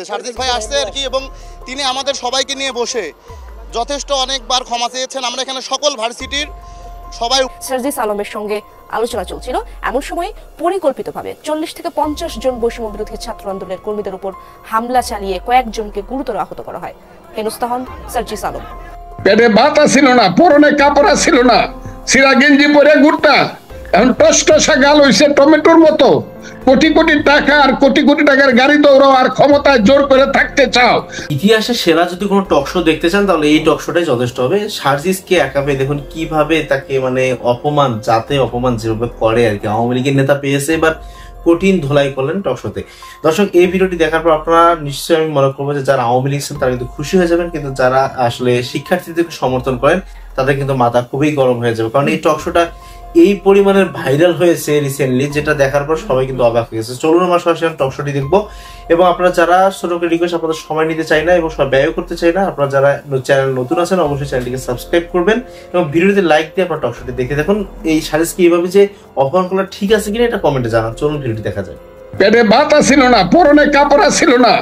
সার্জিস ভাই আসছে আর কি, এবং তিনি আমাদের সবাইকে নিয়ে বসে যথেষ্ট অনেকবার ক্ষমা চেয়েছেন। আমরা এখানে সকল ভার্সিটির সবাই সার্জিস আলমের সঙ্গে আলোচনা চলছিল। এমন সময় পরিকল্পিতভাবে 40 থেকে 50 জন বৈষম্য বিরোধী ছাত্র আন্দোলনের কর্মীদের উপর হামলা চালিয়ে কয়েকজনকে গুরুতর আহত করা হয়। হেনস্থা হন সার্জিস আলম। পেটে ভাত ছিল না, পরনে কাপড় ছিল না, সিরা গেঞ্জি পরে ঘুরতা, এখন টসটসা গাল হইছে টমেটোর মতো। কোটি কোটি টাকা আর কোটি কোটি টাকার গাড়ি দৌড়াও আর ক্ষমতায় জোর করে থাকতে চাও। ইতিহাসের সেরা যদি কোনো টক শো দেখতে চান তাহলে এই টক শোটাই যথেষ্ট হবে। সার্জিসকে একা পেয়ে দেখুন কিভাবে তাকে মানে অপমান, জাতে অপমান যেভাবে করে আর কি। আওয়ামী লীগের নেতা পেয়েছে, এবার কঠিন ধোলাই করলেন টক শোতে। দর্শক, এই ভিডিওটি দেখার পর আপনারা নিশ্চয়ই আমি মনে করবো যে যারা আওয়ামী লীগ তারা কিন্তু খুশি হয়ে যাবেন, কিন্তু যারা আসলে শিক্ষার্থীদেরকে সমর্থন করেন তাদের কিন্তু মাথা খুবই গরম হয়ে যাবে। কারণ এই টক শোটা এই পরিমাণের ভাইরাল হয়েছে রিসেন্টলি, যেটা দেখার পর সবাই কিন্তু অবাক হয়ে গেছে। চলুন আমরা সরাসরি টক শোটি দেখবো। এবং আপনারা যারা ছোট করে রিকোয়েস্ট, আপনাদের সময় নিতে চাই না এবং সব ব্যয় করতে চাই না, আপনারা যারা চ্যানেল নতুন আছেন অবশ্যই চ্যানেলটিকে সাবস্ক্রাইব করবেন এবং ভিডিওতে লাইক দিয়ে আপনারা টক শোটি দেখে দেখুন এই সার্জিসকে এইভাবে যে অপমান করা ঠিক আছে কিনা এটা কমেন্টে জানান। চলুন ভিডিওটি দেখা যায়। পেটে ভাত ছিল না, পরনে কাপড় ছিল না,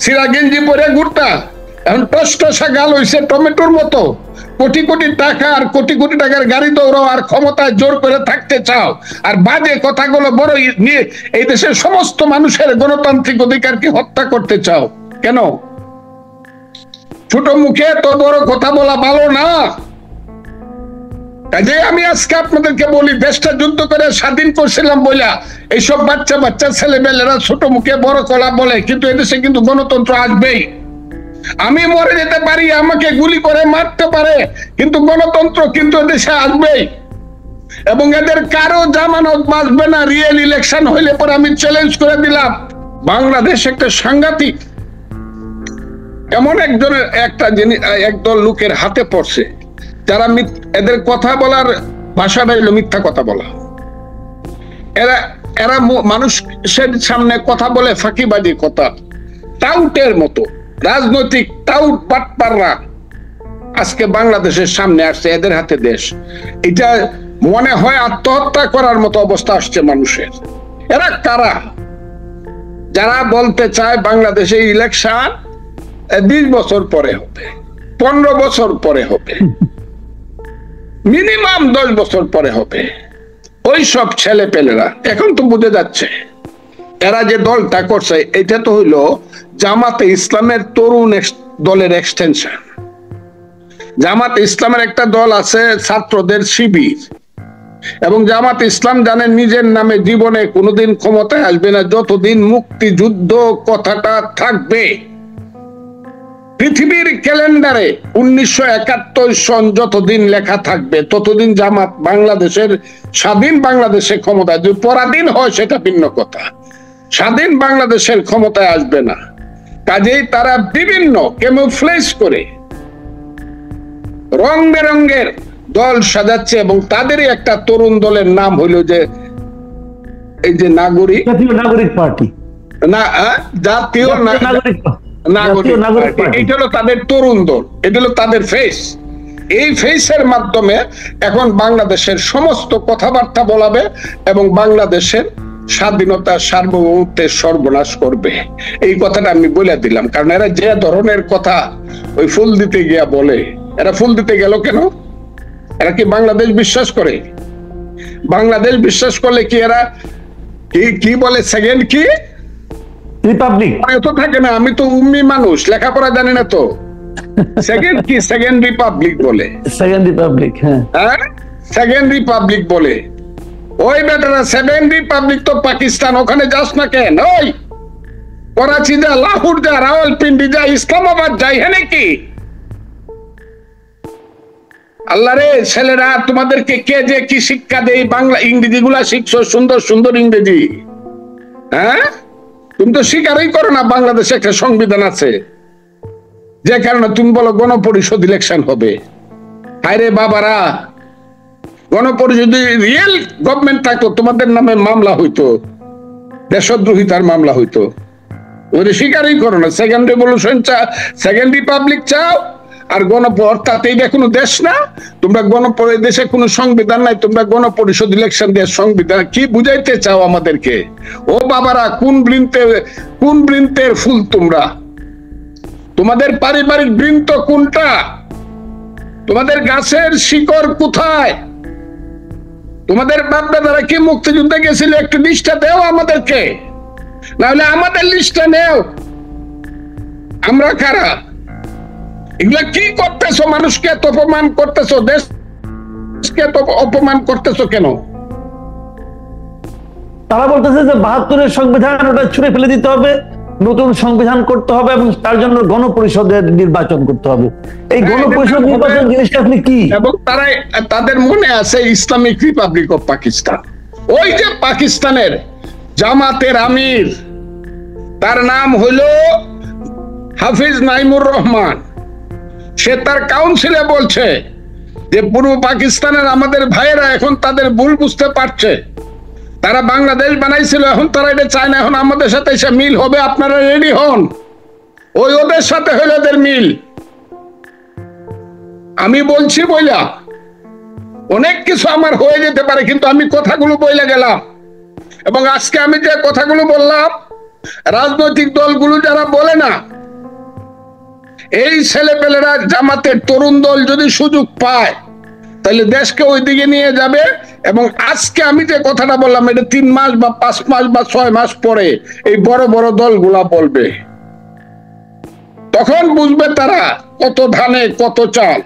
সিরা গেঞ্জি পরে ঘুরতা, এখন টসটসা গাল হইছে টমেটোর মতো। কোটি কোটি টাকা আর কোটি কোটি টাকার গাড়ি দৌড়াও আর ক্ষমতায় জোর করে থাকতে চাও, আর বাজে কথাগুলো বড় নিয়ে এই দেশের সমস্ত মানুষের গণতান্ত্রিক অধিকারকে হত্যা করতে চাও কেন? ছোট মুখে তো বড় কথা বলা ভালো না। কাজে আমি আজকে আপনাদেরকে বলি, দেশটা যুদ্ধ করে স্বাধীন করছিলাম বইলা এইসব বাচ্চা বাচ্চা ছেলেমেয়েরা ছোট মুখে বড় কলা বলে, কিন্তু এদেশে কিন্তু গণতন্ত্র আসবেই। আমি মরে যেতে পারি, আমাকে গুলি করে মারতে পারে, কিন্তু গণতন্ত্র কিন্তু দেশে আসবেই। এবং এদের কারো জামানত বাঁচবে না। রিয়েল ইলেকশন হইলে পরে আমি চ্যালেঞ্জ করে দিলাম, বাংলাদেশ একটা সাংঘাতিক এমন একটা জিনিস একদল লোকের হাতে পড়ছে, যারা এদের কথা বলার ভাষাটা হলো মিথ্যা কথা বলা। এরা মানুষের সামনে কথা বলে ফাঁকিবাজি কথা, টাউটের মতো রাজনৈতিক টাউট বাটপাররা আজকে বাংলাদেশের সামনে আসছে। এদের হাতে দেশ, এটা মনে হয় আত্মহত্যা করার মতো অবস্থা আসছে মানুষের। এরা কারা? যারা বলতে চায় বাংলাদেশে ইলেকশন 20 বছর পরে হবে, 15 বছর পরে হবে, মিনিমাম 10 বছর পরে হবে। ওই সব ছেলে পেলেরা এখন তো বুঝে যাচ্ছে এরা যে দলটা করছে এটা তো হইলো জামাতে ইসলামের তরুণ দলের এক্সটেনশন। জামাতে ইসলামের একটা দল আছে ছাত্রদের শিবির, এবং জামাতে ইসলাম জানেন নিজের নামে জীবনে কোনোদিন ক্ষমতায় আসবে না যতদিন মুক্তিযুদ্ধ কথাটা থাকবে। পৃথিবীর ক্যালেন্ডারে 1971 সন যতদিন লেখা থাকবে ততদিন জামাত বাংলাদেশের স্বাধীন বাংলাদেশে ক্ষমতায়, যদি পরাধীন হয় সেটা ভিন্ন কথা, স্বাধীন বাংলাদেশের ক্ষমতায় আসবে না। কাজেই তারা বিভিন্ন ক্যামোফ্লেজ করে রং বেরঙের দল সাজাচ্ছে, এবং তাদেরই একটা তরুণ দলের নাম হইল যে এই যে নাগরিক পার্টি, না জাতীয় নাগরিক। এটা হলো তাদের তরুণ দল, এটা হলো তাদের ফেস। এই ফেসের মাধ্যমে এখন বাংলাদেশের সমস্ত কথাবার্তা বলাবে এবং বাংলাদেশের স্বাধীনতা সার্বভৌমত্বের সর্বনাশ করবে। এই কথাটা আমি বলে দিলাম, কারণ এরা যে ধরনের কথা ওই ফুল দিতে গিয়া বলে, এরা ফুল দিতে গেল কেন? এরা কি বাংলাদেশ বিশ্বাস করে? বাংলাদেশ বিশ্বাস করলে কি এরা কি বলে সেকেন্ড কি রিপাবলিক তো থাকে না? আমি তো উম্মি মানুষ, লেখাপড়া জানি না তো। সেকেন্ড কি সেকেন্ড রিপাবলিক বলে, সেকেন্ড রিপাবলিক। হ্যাঁ, সেকেন্ড রিপাবলিক বলে। ওই বেটারা সেকেন্ড রিপাবলিক তো পাকিস্তান, ওখানে যাস না কেন? ওই করাচি যা, লাহোর যা, রাওয়ালপিন্ডি যা, ইসলামাবাদ যাই, হ্যাঁ নাকি? আল্লাহ রে ছেলেরা, তোমাদেরকে কে যে কি শিক্ষা দেয়? বাংলা ইংরেজি গুলা শিখছো, সুন্দর সুন্দর ইংরেজি। হ্যাঁ, তুমি তো স্বীকারই করো না বাংলাদেশে একটা সংবিধান আছে, যে কারণে তুমি বলো গণপরিষদ ইলেকশন হবে। হায়রে বাবারা, গণপরিষদ রিয়েল গভর্নমেন্ট থাকতো তোমাদের নামে মামলা হইতো, দেশদ্রোহিতার মামলা হইতো। ওই স্বীকারই করো না। সেকেন্ড রেভলিউশন চাও, সেকেন্ড রিপাবলিক চাও, আর অর্থাৎ এইটা কোনো দেশ না। তোমরা দেশে কোনো সংবিধান নাই, তোমরা গণপরিষদ ইলেকশন দিয়ে সংবিধান কি বুঝাইতে চাও আমাদেরকে? ও বাবারা, কোন বৃন্তের ফুল তোমরা? তোমাদের পারিবারিক বৃন্ত কোনটা? তোমাদের গাছের শিকড় কোথায়? তোমাদের বাপ দাদারা কি মুক্তিযুদ্ধে গেছিল? একটু লিস্টটা দেও আমাদেরকে, নাহলে আমাদের লিস্টটা নেও। আমরা কারা? এগুলা কি করতেছো? মানুষকে এত অপমান করতেছো, দেশকে এত অপমান করতেছো কেন? তারা বলতেছে যে ৭২-এর সংবিধান ওটা ছুঁড়ে ফেলে দিতে হবে, নতুন সংবিধান করতে হবে এবং তার জন্য গণপরিষদের নির্বাচন করতে হবে। এই গণপরিষদ নির্বাচন জিনিসটা আপনি কি? এবং তাদের মনে আছে ইসলামিক রিপাবলিক অফ পাকিস্তান। ওই যে পাকিস্তানের জামাতের আমির, তার নাম হলো হাফিজ নাইমুর রহমান। সে তার কাউন্সিলে বলছে যে পূর্ব পাকিস্তানের আমাদের ভাইয়েরা এখন তাদের ভুল বুঝতে পারছে, তারা বাংলাদেশ বানাইছিল, এখন তারা এটা চায় না, এখন আমাদের সাথে এসে মিল হবে, আপনারা রেডি হন। ওই ওদের সাথে হইল ওদের মিল। আমি বলছি বইলা অনেক কিছু আমার হয়ে যেতে পারে, কিন্তু আমি কথাগুলো বইলা গেলাম। এবং আজকে আমি যে কথাগুলো বললাম, রাজনৈতিক দলগুলো যারা বলে না, এই ছেলেপেলেরা জামাতের তরুণ দল যদি সুযোগ পায় তাহলে দেশকে ওই দিকে নিয়ে যাবে। এবং আজকে আমি যে কথাটা বললাম, এটা 3 মাস বা 5 মাস বা 6 মাস পরে এই বড় বড় দলগুলা বলবে, তখন বুঝবে তারা কত ধানে কত চাল।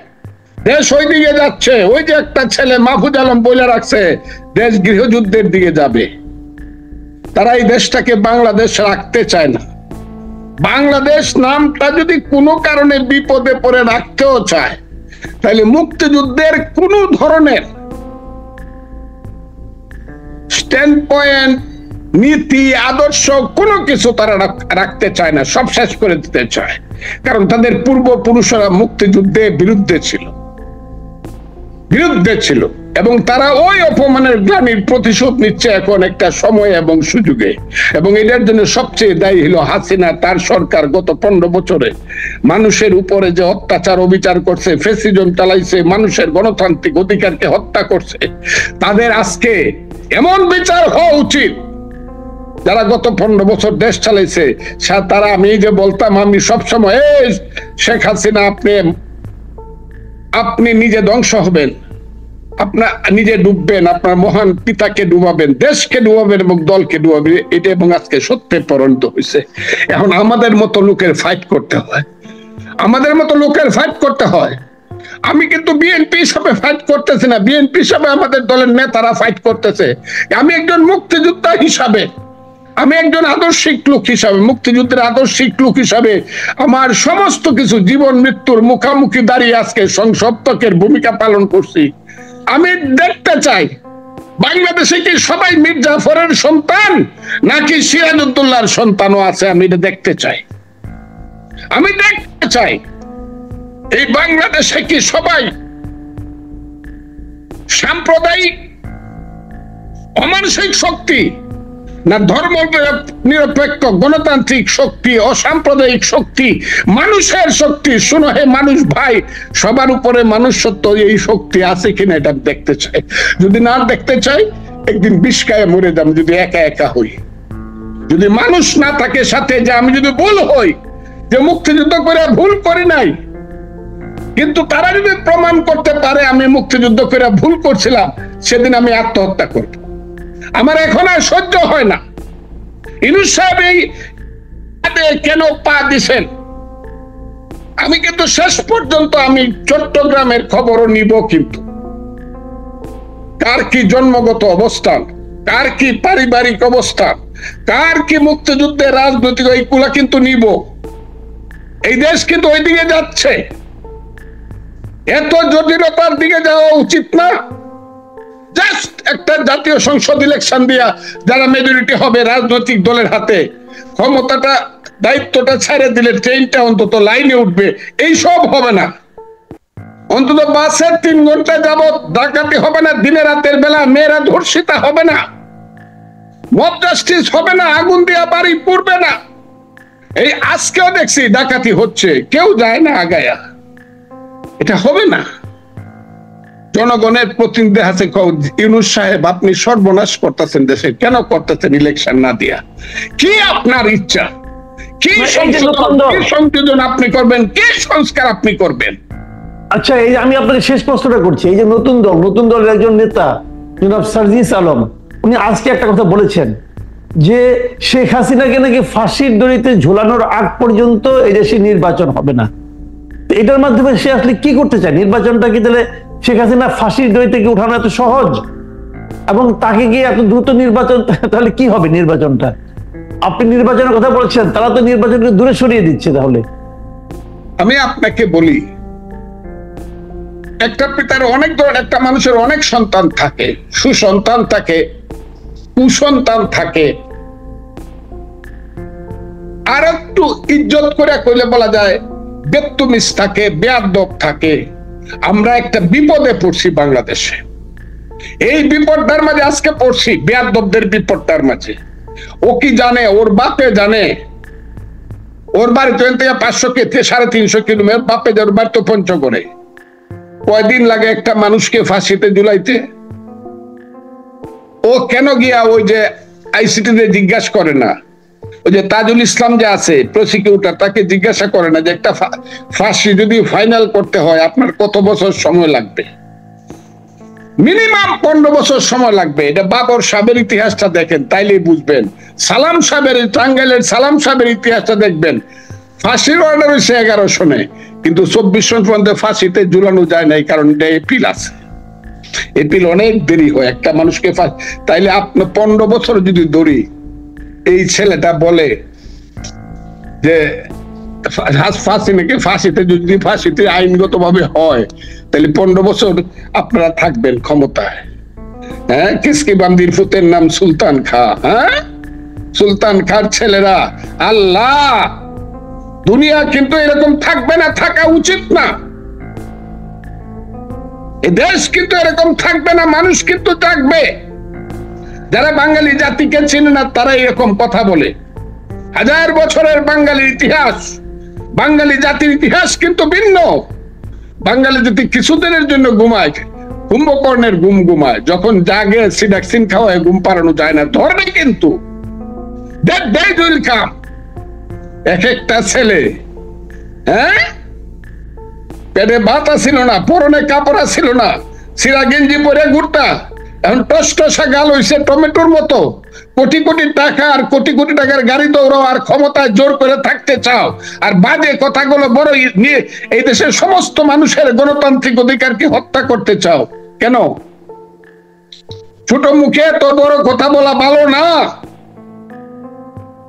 দেশ ওই দিকে যাচ্ছে। ওই যে একটা ছেলে মাহফুজ আলম বলে রাখছে, দেশ গৃহযুদ্ধের দিকে যাবে। তারা এই দেশটাকে বাংলাদেশ রাখতে চায় না। বাংলাদেশ নামটা যদি কোনো কারণে বিপদে পড়ে রাখতেও চায়, তাহলে মুক্তিযুদ্ধের কোন ধরনের স্ট্যান্ড পয়েন্ট, নীতি, আদর্শ কোনো কিছু তারা রাখতে চায় না, সব শেষ করে দিতে চায়। কারণ তাদের পূর্বপুরুষরা মুক্তিযুদ্ধে বিরুদ্ধে ছিল এবং তারা ওই অপমানের গ্লানির প্রতিশোধ নিচ্ছে এখন একটা সময় এবং সুযোগে। এবং এটার জন্য সবচেয়ে দায়ী হলো হাসিনা, তার সরকার। গত 15 বছরে মানুষের উপরে যে অত্যাচার অবিচার করছে, ফ্যাসিজম চালাইছে, মানুষের গণতান্ত্রিক অধিকারকে হত্যা করছে, তাদের আজকে এমন বিচার হওয়া উচিত। যারা গত 15 বছর দেশ চালাইছে তারা, আমি যে বলতাম, আমি সবসময় শেখ হাসিনা আপনি নিজে ধ্বংস হবেন, আপনার নিজে ডুববেন, আপনার মহান পিতাকে ডুবাবেন, দেশকে ডুবাবেন এবং দলকে ডুবাবেন, এটা এবং আজকে সত্যে পরিণত হয়েছে। এখন আমাদের মতো লোকের ফাইট করতে হয়, আমি কিন্তু বিএনপি হিসাবে ফাইট করতেছি না, বিএনপি হিসাবে আমাদের দলের নেতারা ফাইট করতেছে। আমি একজন মুক্তিযোদ্ধা হিসাবে, আমি একজন আদর্শিক লোক হিসাবে, মুক্তিযুদ্ধের আদর্শিক লোক হিসাবে আমার সমস্ত কিছু জীবন মৃত্যুর মুখামুখি দাঁড়িয়ে আজকে সংসপ্তকের ভূমিকা পালন করছি। আমি দেখতে চাই বাংলাদেশে কি সবাই মীর জাফরের সন্তান নাকি সিরাজউদ্দৌলার সন্তানও আছে। আমি এটা দেখতে চাই। এই বাংলাদেশে কি সবাই সাম্প্রদায়িক অমানসিক শক্তি না ধর্ম নিরপেক্ষ গণতান্ত্রিক শক্তি, অসাম্প্রদায়িক শক্তি, মানুষের শক্তি? শুনো হে মানুষ ভাই, সবার উপরে মানুষত্ব, এই শক্তি আছে কিনা এটা দেখতে চাই। যদি না দেখতে চাই, একদিন বিষ খায়ে মরে যাবো যদি একা একা হই। যদি মানুষ না থাকে সাথে, যে আমি যদি ভুল হই, যে মুক্তিযুদ্ধ করে ভুল করি নাই, কিন্তু তারা যদি প্রমাণ করতে পারে আমি মুক্তিযুদ্ধ করে ভুল করছিলাম, সেদিন আমি আত্মহত্যা করব। আমার এখন আর সহ্য হয় না। ইউনূস সাহেব এই কেন পা দিছেন? আমি কিন্তু শেষ পর্যন্ত আমি চট্টগ্রামের খবরও নিব, কিন্তু কার কি জন্মগত অবস্থান, কার কি পারিবারিক অবস্থান, কার কি মুক্তিযুদ্ধের রাজনৈতিক, এইগুলা কিন্তু নিব। এই দেশ কিন্তু ওই দিকে যাচ্ছে। এত জটিলতার দিকে যাওয়া উচিত না। জাস্ট একটা জাতীয় সংসদ ইলেকশন দিয়া যারা মেজরিটি হবে রাজনৈতিক দলের হাতে, ক্ষমতাটা দায়িত্বটা ছেড়ে দিলে ট্রেনটা অন্তত লাইনে উঠবে। এই সব হবে না। অন্তত বাসে 3 ঘন্টা যাবত ডাকাতি হবে না, দিনে রাতের বেলা মেয়েরা ধর্ষিতা হবে না, মব জাস্টিস হবে না, আগুন দিয়া বাড়ি পুড়বে না। এই আজকেও দেখছি ডাকাতি হচ্ছে, কেউ যায় না আগায়া। এটা হবে না। জনগণের প্রতিনিধি আছে, ইউনূস সাহেব আপনি সর্বনাশ করতেছেন দেশে, কেন করতেছেন ইলেকশন না দিয়া? কি আপনার ইচ্ছা, কি কি সংযোজন আপনি করবেন, কি সংস্কার আপনি করবেন? আচ্ছা, এই আমি আপনাকে শেষ প্রশ্নটা করছি। এই যে নতুন দলের একজন নেতা জনাব সার্জিস আলম, উনি আজকে একটা কথা বলেছেন যে শেখ হাসিনাকে নাকি ফাঁসির দড়িতে ঝোলানোর আগ পর্যন্ত এই দেশে নির্বাচন হবে না। এটার মাধ্যমে সে আসলে কি করতে চায়? নির্বাচনটা কি তাহলে শেখ হাসিনা ফাঁসির দড়ি থেকে উঠানো এত সহজ, এবং তাকে গিয়ে এত দ্রুত নির্বাচন, তাহলে কি হবে নির্বাচনটা? আপনি নির্বাচনের কথা বলছেন, তারা তো নির্বাচনকে দূরে সরিয়ে দিচ্ছে। তাহলে আমি আপনাকে বলি, একটা পিতার একটা মানুষের অনেক সন্তান থাকে, সুসন্তান থাকে, কুসন্তান থাকে, আর একটু ইজ্জত করে কইলে বলা যায় বেত্তুমিস থাকে, বেয়াদব থাকে। আমরা একটা বিপদে পড়ছি বাংলাদেশে। এই বিপদটার মাঝে আজকে পড়ছি, বেয়াদবদের বিপদটার মাঝে। ও কি জানে? ওর বাপে জানে। ওর বাড়ি থেকে 500 থেকে 350 কিলোমিটার, বাপে ওর বাড়ি তো পঞ্চগড়ে। কয়দিন লাগে একটা মানুষকে ফাঁসিতে ঝুলাইতে? ও কেন গিয়া ওই যে আইসিটিতে জিজ্ঞাসা করে না? ওই যে তাজুল ইসলাম যে আছে প্রসিকিউটর, তাকে জিজ্ঞাসা করে না যে একটা ফাঁসি যদি ফাইনাল করতে হয় আপনার কত বছর সময় লাগবে? মিনিমাম 15 বছর সময় লাগবে। এটা বাবর সাহেবের ইতিহাসটা দেখেন, তাইলেই বুঝবেন। সালাম সাহেবের, টাঙ্গাইলের সালাম সাহেবের ইতিহাসটা দেখবেন। ফাঁসির অর্ডার হয়েছে 11 সনে, কিন্তু 24 সন পর্যন্ত ফাঁসিতে ঝুলানো যায় নাই, কারণ এটা এপিল আছে। এপিল অনেক দেরি হয় একটা মানুষকে। তাইলে আপনার 15 বছর যদি ধরি, এই ছেলেটা বলে যে ফাঁসি নাকি, ফাঁসিতে আইনগত ভাবে হয়, তাহলে 15 বছর আপনারা থাকবেন ক্ষমতায়। হ্যাঁ, কিসকি বান্দির ফুতের নাম সুলতান খা। হ্যাঁ, সুলতান খার ছেলেরা, আল্লাহ, দুনিয়া কিন্তু এরকম থাকবে না, থাকা উচিত না। এই দেশ কিন্তু এরকম থাকবে না, মানুষ কিন্তু থাকবে। যারা বাঙালি জাতিকে চিনে না তারা এরকম কথা বলে। 1000 বছরের বাঙালির ইতিহাস, বাঙালি জাতির ইতিহাস কিন্তু ভিন্ন। বাঙালি জাতি কিছুদিনের জন্য ঘুমায়, কুম্ভকর্ণের ঘুম ঘুমায়, যখন জাগে সিডাক্সিন খাওয়ায় ঘুম পাড়ানো যায় না, ধরবে কিন্তু। এক একটা ছেলে, হ্যাঁ, পেটে ভাত ছিল না, পরনে কাপড় ছিল না, সিরা গেঞ্জি পরে ঘুরতা, এখন টসটসা গাল হইছে টমেটোর মতো। কোটি কোটি টাকা আর কোটি কোটি টাকার গাড়ি দৌড়াও, আর ক্ষমতায় জোর করে থাকতে চাও, আর বাজে কথাগুলো বড় নিয়ে এই দেশের সমস্ত মানুষের গণতান্ত্রিক অধিকারকে হত্যা করতে চাও কেন? ছোট মুখে তো বড় কথা বলা ভালো না।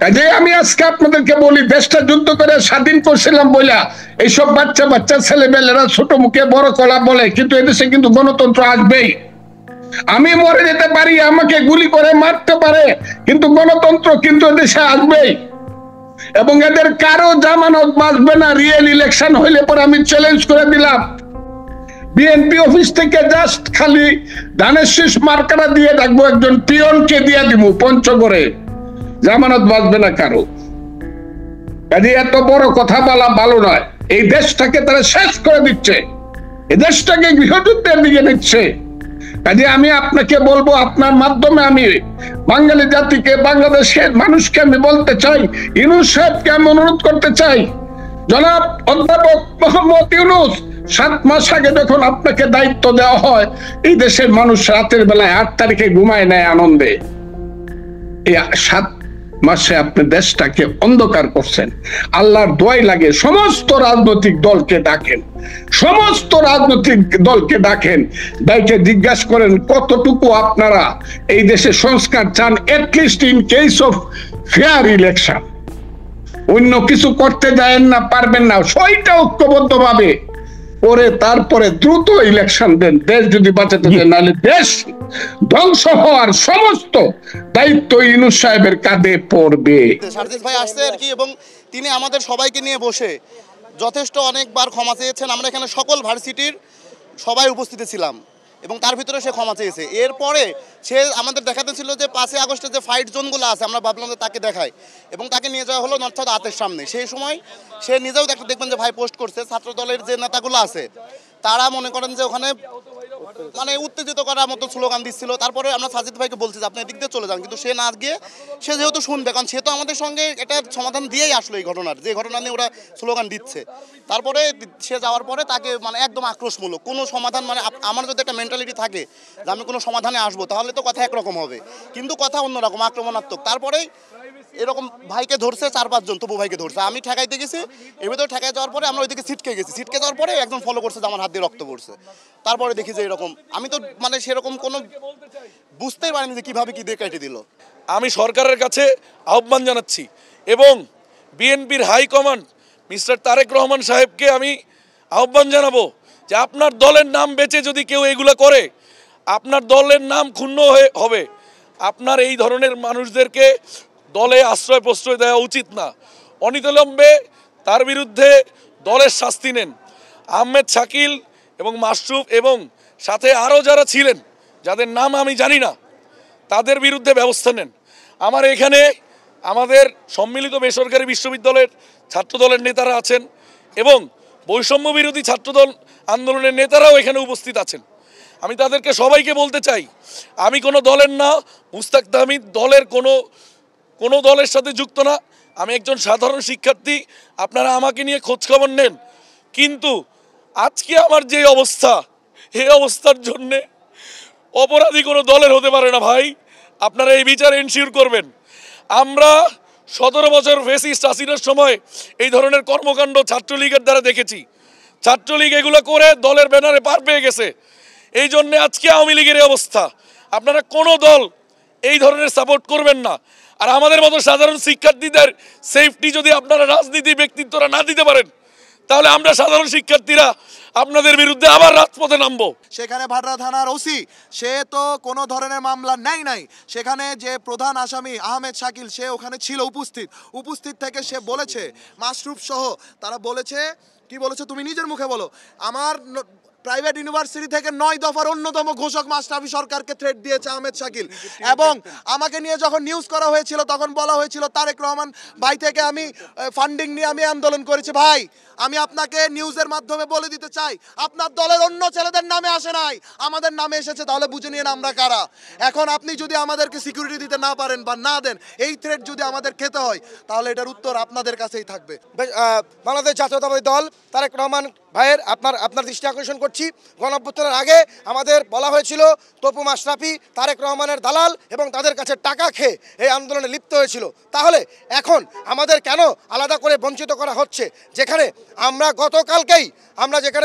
কাজে আমি আজকে আপনাদেরকে বলি, দেশটা যুদ্ধ করে স্বাধীন করছিলাম বইলা এইসব বাচ্চা বাচ্চা ছেলেমেয়েরা ছোট মুখে বড় কলা বলে, কিন্তু এদেশে কিন্তু গণতন্ত্র আসবেই। আমি মরে যেতে পারি, আমাকে গুলি করে মারতে পারে, কিন্তু গণতন্ত্র কিন্তু দেশে আসবেই। এবং এদের কারো জামানত বাঁচবে না। রিয়েল ইলেকশন হইলে পরে আমি চ্যালেঞ্জ করে দিলাম, বিএনপি অফিস থেকে জাস্ট খালি ধানের শীষ মার্কাটা দিয়ে রাখবো, একজন পিয়নকে দিয়ে দিব পঞ্চগড়ে, জামানত বাঁচবে না কারো। কাজে এত বড় কথা বলা ভালো নয়। এই দেশটাকে তারা শেষ করে দিচ্ছে, এই দেশটাকে গৃহযুদ্ধের দিকে নিচ্ছে। কাজে আমি আপনাকে বলবো, আপনার মাধ্যমে আমি বাঙালি জাতিকে, বাংলাদেশের মানুষকে আমি বলতে চাই, ইউনূস সাহেবকে আমি অনুরোধ করতে চাই, জনাব অধ্যাপক মোহাম্মদ ইউনূস, 7 মাস আগে যখন আপনাকে দায়িত্ব দেওয়া হয়, এই দেশের মানুষ রাতের বেলায় 8 তারিখে ঘুমায় নেয় আনন্দে। এই 7 মাসে আপনি দেশটাকে অন্ধকার করছেন। আল্লাহর দোয়াই লাগে, সমস্ত রাজনৈতিক দলকে ডাকেন, সমস্ত রাজনৈতিক দলকে ডাকেন, ডাইকে জিজ্ঞাসা করেন কতটুকু আপনারা এই দেশে সংস্কার চান, at least in case of fair election. অন্য কিছু করতে যায়েন না, পারবেন না, সবটা ঐক্যবদ্ধ ভাবে পরে তারপরে দ্রুত ইলেকশন দেন, দেশ যদি বাঁচাতে চান। নাহলে দেশ ধ্বংস হওয়ার সমস্ত দায়িত্ব ইউনূস সাহেবের কাঁধে পড়বে। সার্জিস ভাই আসছে আর কি, এবং তিনি আমাদের সবাইকে নিয়ে বসে যথেষ্ট অনেকবার ক্ষমা চেয়েছেন। আমরা এখানে সকল ভার্সিটির সবাই উপস্থিত ছিলাম, এবং তার ভিতরে সে ক্ষমা চেয়েছে। এরপরে সে আমাদের দেখাতে ছিল যে 5 আগস্টের যে ফাইট জোনগুলো আছে, আমরা ভাবলাম যে তাকে দেখায়, এবং তাকে নিয়ে যাওয়া হলো নর্থ আতের সামনে। সেই সময় সে নিজেও দেখবেন যে ভাই পোস্ট করছে, ছাত্র দলের যে নেতাগুলো আছে তারা মনে করেন যে ওখানে মানে উত্তেজিত করার মতো স্লোগান দিচ্ছিল। তারপরে আমরা সাজিদ ভাইকে বলছি যে আপনি এদিক দিয়ে চলে যান, কিন্তু সে না গিয়ে সে যেহেতু শুনবে, কারণ সে তো আমাদের সঙ্গে এটা সমাধান দিয়েই আসলো এই ঘটনার, যে ঘটনা নিয়ে ওরা স্লোগান দিচ্ছে। তারপরে সে যাওয়ার পরে তাকে মানে একদম আক্রোশমূলক কোনো সমাধান, মানে আমার যদি একটা মেন্টালিটি থাকে যে আমি কোনো সমাধানে আসবো তাহলে তো কথা একরকম হবে, কিন্তু কথা অন্যরকম আক্রমণাত্মক। তারপরেই এরকম ভাইকে ধরছে 4-5 জন, তবু ভাইকে ধরছে, আমি ঠেকাইতে গেছি, এর ভিতরে ঠেকাই যাওয়ার পরে আমরা ওইদিকে ছিটকে গেছি, ছিটকে যাওয়ার পরে একজন ফলো করছে যে আমার হাত দিয়ে রক্ত পড়ছে। তারপরে দেখি যে এরকম, আমি তো মানে সেরকম কোনো বুঝতেই পারিনি যে কীভাবে কী দিয়ে কেটে দিল। আমি সরকারের কাছে আহ্বান জানাচ্ছি এবং বিএনপির হাইকমান্ড মিস্টার তারেক রহমান সাহেবকে আমি আহ্বান জানাবো যে আপনার দলের নাম বেচে যদি কেউ এগুলো করে, আপনার দলের নাম ক্ষুণ্ণ হবে। আপনার এই ধরনের মানুষদেরকে দলে আশ্রয় প্রশ্রয় দেওয়া উচিত না। অনিতলম্বে তার বিরুদ্ধে দলের শাস্তি নেন। আহমেদ শাকিল এবং মাশরুফ এবং সাথে আরও যারা ছিলেন, যাদের নাম আমি জানি না, তাদের বিরুদ্ধে ব্যবস্থা নেন। আমার এখানে আমাদের সম্মিলিত বেসরকারি বিশ্ববিদ্যালয়ের ছাত্রদলের নেতারা আছেন এবং বৈষম্য বিরোধী ছাত্রদল আন্দোলনের নেতারাও এখানে উপস্থিত আছেন। আমি তাদেরকে সবাইকে বলতে চাই, আমি কোনো দলের না, মুস্তাক তাহমিদ দলের কোনো দলের সাথে যুক্ত না, আমি একজন সাধারণ শিক্ষার্থী। আপনারা আমাকে নিয়ে খোঁজখবর নেন, কিন্তু আজকে আমার যে অবস্থা, এই অবস্থার জন্যে অপরাধী কোনো দলের হতে পারে না ভাই। আপনারা এই বিচার এনশিওর করবেন। আমরা 17 বছর ফেসিস্ট হাসিনার সময় এই ধরনের কর্মকাণ্ড ছাত্রলীগের দ্বারা দেখেছি। ছাত্রলীগ এগুলো করে দলের ব্যানারে পার পেয়ে গেছে, এই জন্যে আজকে আওয়ামী লীগের অবস্থা। আপনারা কোনো দল এই ধরনের সাপোর্ট করবেন না। আর আমাদের মতো সাধারণ শিক্ষার্থীদের সেফটি যদি আপনারা রাজনীতি ব্যক্তিত্বরা না দিতে পারেন, তাহলে আমরা সাধারণ শিক্ষার্থীরা আপনাদের বিরুদ্ধে আবার রাজপথে নামবো। সেখানে ভাটরা থানার ওসি সে তো কোনো ধরনের মামলা নেয় নাই, সেখানে যে প্রধান আসামি আহমেদ শাকিল সে ওখানে ছিল উপস্থিত থেকে সে বলেছে, মাশরুফ সহ তারা বলেছে, কি বলেছে তুমি নিজের মুখে বলো, আমার প্রাইভেট ইউনিভার্সিটি থেকে 9 দফার অন্যতম ঘোষক মাশরাফি সরকারকে থ্রেট দিয়েছে আহমেদ শাকিল। এবং আমাকে নিয়ে যখন নিউজ করা হয়েছিল তখন বলা হয়েছিল তারেক রহমান ভাই থেকে আমি ফান্ডিং নিয়ে আমি আন্দোলন করেছি। ভাই আমি আপনাকে নিউজের মাধ্যমে বলে দিতে চাই, আপনার দলের অন্য ছেলেদের নামে আসে নাই, আমাদের নামে এসেছে, তাহলে বুঝে নিয়ে আমরা কারা। এখন আপনি যদি আমাদেরকে সিকিউরিটি দিতে না পারেন বা না দেন, এই থ্রেট যদি আমাদের খেতে হয়, তাহলে এটার উত্তর আপনাদের কাছেই থাকবে। বাংলাদেশ জাতীয়তাবাদী দল তারেক রহমান ভাইয়ের আপনার দৃষ্টি আকর্ষণ করছি, গণঅভ্যুত্থানের আগে আমাদের বলা হয়েছিল তপু মাশরাফি তারেক রহমানের দালাল এবং তাদের কাছে টাকা খেয়ে এই আন্দোলনে লিপ্ত হয়েছিল। তাহলে এখন আমাদের কেন আলাদা করে বঞ্চিত করা হচ্ছে, যেখানে আমরা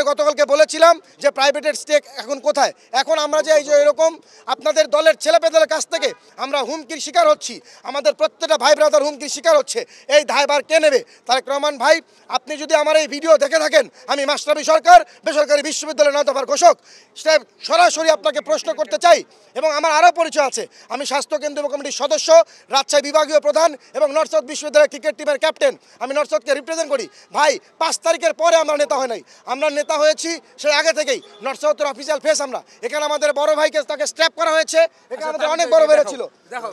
গতকালকে বলেছিলাম যে প্রাইভেটের স্টেক এখন কোথায়, এখন আমরা যে এই যে এরকম আপনাদের দলের ছেলেপেলের কাছ থেকে আমরা হুমকির শিকার হচ্ছি, আমাদের প্রত্যেকটা ভাই ব্রাদার হুমকির শিকার হচ্ছে, এই দায়ভার কে নেবে? তারেক রহমান ভাই, আপনি যদি আমার এই ভিডিও দেখে থাকেন, আমি মাশরাফি সরকার বেসরকারি বিশ্ববিদ্যালয়ের 9 দফার ঘোষক, সরাসরি আপনাকে প্রশ্ন করতে চাই। এবং আমার আরও পরিচয় আছে, আমি স্বাস্থ্য কেন্দ্রীয় কমিটির সদস্য, রাজশাহী বিভাগীয় প্রধান এবং নর্থ সাউথ বিশ্ববিদ্যালয়ের ক্রিকেট টিমের ক্যাপ্টেন, আমি নর্থ সাউথকে রিপ্রেজেন্ট করি। ভাই 5 তারিখের পরে আমরা নেতা হয় নাই, আমরা নেতা হয়েছি সেই আগে থেকেই। নর্থ সাউথের অফিসিয়াল ফেস আমরা, এখানে আমাদের বড় ভাইকে তাকে স্ট্র্যাপ করা হয়েছে, এখানে আমাদের অনেক বড় ভাইরা ছিল,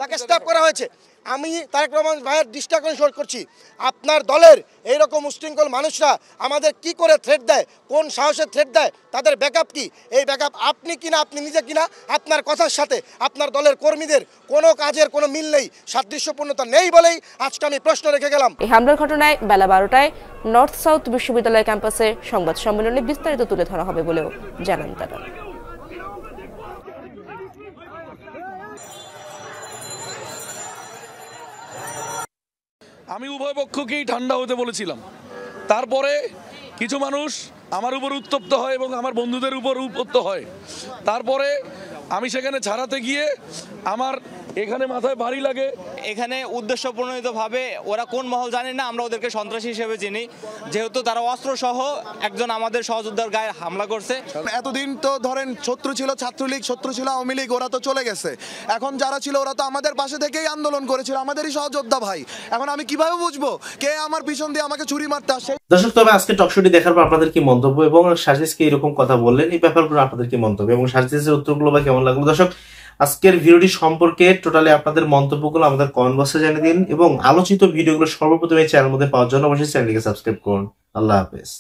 তাকে স্ট্র্যাপ করা হয়েছে। আমি তারেক রহমান ভাইয়ের দৃষ্টি আকর্ষণ করছি, আপনার দলের এইরকম উশৃঙ্খল মানুষরা আমাদের কি করে থ্রেট দেয়, কোন সাহসে থ্রেট দেয়, তাদের ব্যাকআপ কি? এই ব্যাকআপ আপনি কিনা, আপনি নিজে কিনা, আপনার কথার সাথে আপনার দলের কর্মীদের কোনো কাজের কোনো মিল নেই, সাদৃশ্যপূর্ণতা নেই বলেই আজকে আমি প্রশ্ন রেখে গেলাম। এই হামলার ঘটনায় বেলা 12টায় নর্থ সাউথ বিশ্ববিদ্যালয় ক্যাম্পাসে সংবাদ সম্মেলনে বিস্তারিত তুলে ধরা হবে বলেও জানান তারা। আমি উভয় পক্ষকেই ঠান্ডা হতে বলেছিলাম, তারপরে কিছু মানুষ আমার উপর উত্তপ্ত হয় এবং আমার বন্ধুদের উপর উত্তপ্ত হয়। তারপরে আমি সেখানে ছাড়াতে গিয়ে আমার এখানে মাথায় ভারী লাগে। এখানে উদ্দেশ্যপ্রণোদিতভাবে ওরা কোন মহল জানে না, আমরা ওদেরকে সন্ত্রাসী হিসেবে চিনি, যেহেতু তারা অস্ত্র সহ একজন আমাদের সহযোদ্ধার গায়ে হামলা করছে। এতদিন তো ধরেন শত্রু ছিল ছাত্রলীগ, শত্রু ছিল আওয়ামী লীগ, ওরা তো চলে গেছে। এখন যারা ছিল ওরা তো আমাদের পাশে থেকেই আন্দোলন করেছিল, আমাদেরই সহযোদ্ধা ভাই। এখন আমি কিভাবে বুঝবো কে আমার পিছন দিয়ে আমাকে ছুরি মারতে আসে? দর্শক, তবে আজকে টকশোটি দেখার পর আপনাদের কি মন্তব্য এবং সাজিদকে এরকম কথা বললেন, এই ব্যাপারগুলো আপনাদের কি মন্তব্য এবং সাজিদের উত্তরগুলো বা কেমন লাগলো? দর্শক, আজকের ভিডিওটি সম্পর্কে টোটালি আপনাদের মন্তব্যগুলো আমাদের কমেন্ট বক্সে জানিয়ে দিন এবং আলোচিত ভিডিওগুলো সর্বপ্রথম এই চ্যানেলের মধ্যে পাওয়ার জন্য অবশ্যই চ্যানেলটিকে সাবস্ক্রাইব করুন। আল্লাহ হাফেজ।